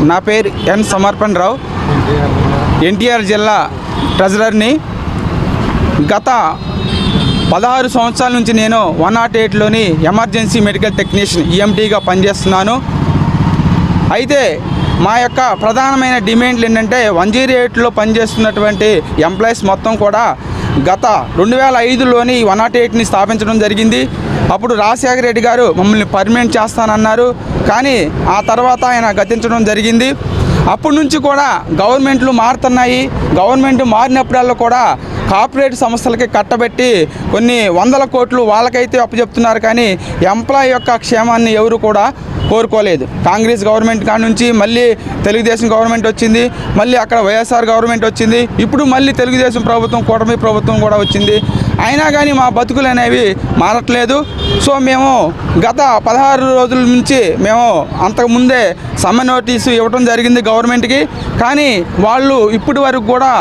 నా పేరు ఎన్ సమర్పణ్ రావు, ఎన్టీఆర్ జిల్లా ట్రెజరర్ని. గత 16 సంవత్సరాల నుంచి నేను 108లోని ఎమర్జెన్సీ మెడికల్ టెక్నీషియన్ ఈఎంటీగా పనిచేస్తున్నాను. అయితే మా యొక్క ప్రధానమైన డిమాండ్లు ఏంటంటే 108లో పనిచేస్తున్నటువంటి ఎంప్లాయీస్ మొత్తం కూడా గత 2005లోని 108ని స్థాపించడం జరిగింది. అప్పుడు రాజశేఖర రెడ్డి గారు మమ్మల్ని పర్మనెంట్ చేస్తానన్నారు, కానీ ఆ తర్వాత ఆయన గతించడం జరిగింది. అప్పటి నుంచి కూడా గవర్నమెంట్లు మారుతున్నాయి. గవర్నమెంట్ మారినప్పుడల్లా కూడా కార్పొరేట్ సంస్థలకి కట్టబెట్టి కొన్ని వందల కోట్లు వాళ్ళకైతే అప్పచెప్తున్నారు, కానీ ఎంప్లాయీ యొక్క క్షేమాన్ని ఎవరు కూడా కోరుకోలేదు. కాంగ్రెస్ గవర్నమెంట్ కాడ నుంచి మళ్ళీ తెలుగుదేశం గవర్నమెంట్ వచ్చింది, మళ్ళీ అక్కడ వైఎస్ఆర్ గవర్నమెంట్ వచ్చింది, ఇప్పుడు మళ్ళీ తెలుగుదేశం ప్రభుత్వం, కూటమి ప్రభుత్వం కూడా వచ్చింది. అయినా కానీ మా బతుకులు అనేవి మారట్లేదు. సో మేము గత 16 రోజుల నుంచి మేము అంతకుముందే సమ్మె నోటీసు ఇవ్వడం జరిగింది గవర్నమెంట్కి, కానీ వాళ్ళు ఇప్పటి వరకు కూడా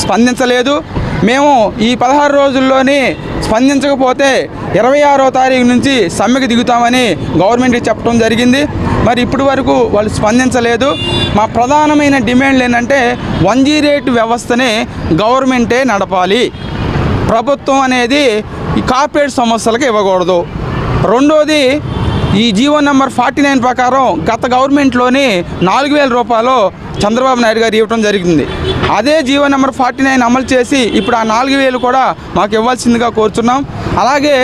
స్పందించలేదు. మేము ఈ 16 రోజుల్లోని స్పందించకపోతే 26వ తారీఖు నుంచి సమ్మెకు దిగుతామని గవర్నమెంట్కి చెప్పడం జరిగింది. మరి ఇప్పటి వరకు వాళ్ళు స్పందించలేదు. మా ప్రధానమైన డిమాండ్లు ఏంటంటే 108 వ్యవస్థని గవర్నమెంటే నడపాలి, ప్రభుత్వం అనేది ఈ కార్పొరేట్ సంస్థలకు ఇవ్వకూడదు. రెండోది, ఈ జీవో నెంబర్ 49 ప్రకారం గత గవర్నమెంట్లోని 4,000 రూపాయలు చంద్రబాబు నాయుడు గారు ఇవ్వడం జరిగింది. అదే జీవో నెంబర్ 49 అమలు చేసి ఇప్పుడు ఆ 4,000 కూడా మాకు ఇవ్వాల్సిందిగా కోరుతున్నాం. అలాగే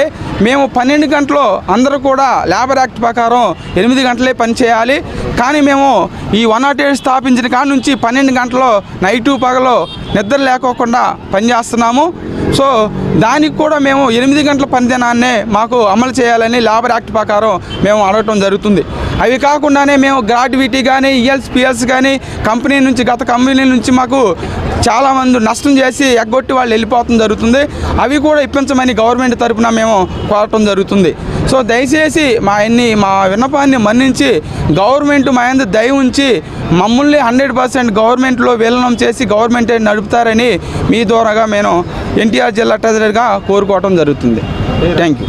మేము 12 గంటలు అందరూ కూడా లేబర్ యాక్ట్ ప్రకారం 8 గంటలే పనిచేయాలి, కానీ మేము ఈ 108 స్థాపించిన కాడ నుంచి 12 గంటలు నైటు పగలు నిద్ర లేకోకుండా పనిచేస్తున్నాము. సో దానికి కూడా మేము 8 గంటల పనిదినాన్నే మాకు అమలు చేయాలని లేబర్ యాక్ట్ ప్రకారం మేము అడగటం జరుగుతుంది. అవి కాకుండానే మేము గ్రాట్యుటీ కానీ ఈఎల్పిఎస్ కానీ గత కంపెనీ నుంచి మాకు చాలామంది నష్టం చేసి ఎగ్గొట్టి వాళ్ళు వెళ్ళిపోవడం జరుగుతుంది. అవి కూడా ఇప్పించమని గవర్నమెంట్ తరఫున మేము కోరటం జరుగుతుంది. సో దయచేసి మా విన్నపాన్ని మన్నించి గవర్నమెంట్ మా యందు దయ ఉంచి మమ్మల్ని 100% గవర్నమెంట్లో విలీనం చేసి గవర్నమెంటే నడుపుతారని మీ ద్వారాగా నేను ఎన్టీఆర్ జిల్లా ట్రెజరర్గా కోరుకోవటం జరుగుతుంది. Thank you.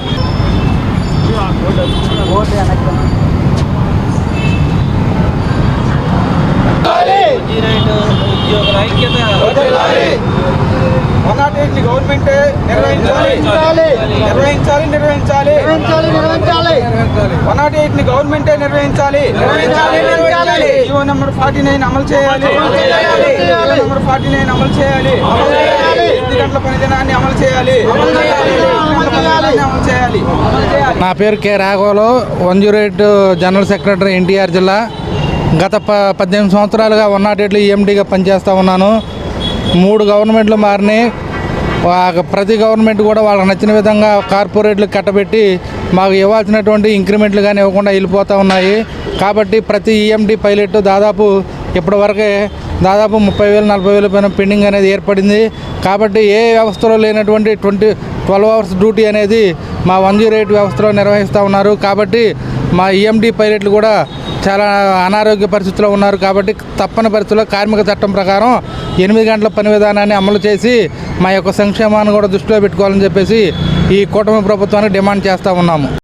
గవర్నమెంటే నిర్వహించాలి. 108ని గవర్నమెంటే నిర్వహించాలి. జీవో నెంబర్ 49 అమలు చేయాలి. నెంబర్ 49 అమలు చేయాలి. 8 గంటల పనిదినాన్ని అమలు చేయాలి. నా పేరు కె రాఘవరావు, 108 జనరల్ సెక్రటరీ, ఎన్టీఆర్ జిల్లా. గత 18 సంవత్సరాలుగా 108లో ఈఎండీగా పనిచేస్తూ ఉన్నాను. 3 గవర్నమెంట్లు మారినాయి. ప్రతి గవర్నమెంట్ కూడా వాళ్ళకి నచ్చిన విధంగా కార్పొరేట్లకు కట్టబెట్టి మాకు ఇవ్వాల్సినటువంటి ఇంక్రిమెంట్లు కానీ ఇవ్వకుండా వెళ్ళిపోతూ ఉన్నాయి. కాబట్టి ప్రతి ఈఎండీ పైలట్ ఇప్పటివరకే దాదాపు 30,000-40,000 పైన పెండింగ్ అనేది ఏర్పడింది. కాబట్టి ఏ వ్యవస్థలో లేనటువంటి 12 అవర్స్ డ్యూటీ అనేది మా 108 వ్యవస్థలో నిర్వహిస్తూ ఉన్నారు. కాబట్టి మా ఈఎండీ పైలట్లు కూడా చాలా అనారోగ్య పరిస్థితుల్లో ఉన్నారు. కాబట్టి తప్పని పరిస్థితుల్లో కార్మిక చట్టం ప్రకారం 8 గంటల పని విధానాన్ని అమలు చేసి మా యొక్క సంక్షేమాన్ని కూడా దృష్టిలో పెట్టుకోవాలని చెప్పేసి ఈ కూటమి ప్రభుత్వానికి డిమాండ్ చేస్తూ ఉన్నాము.